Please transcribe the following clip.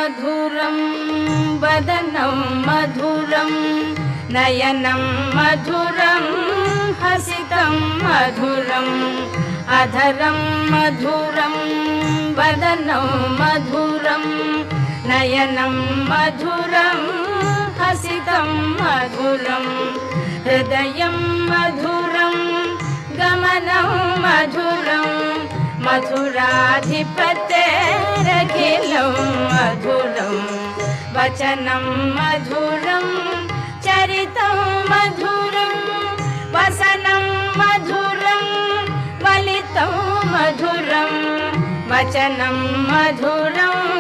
मधुरं वदनं मधुरं नयनं मधुरं हसितं मधुरम् अधरं मधुरं वदनं मधुरं नयनं मधुरं हसितं मधुरं हृदयं मधुरं गमनं मधुरं मधुराधिपतेरखिलं मधुरं वचनं मधुरं चरितं मधुरं वसनं मधुरं वलितं मधुरं वचनं मधुरं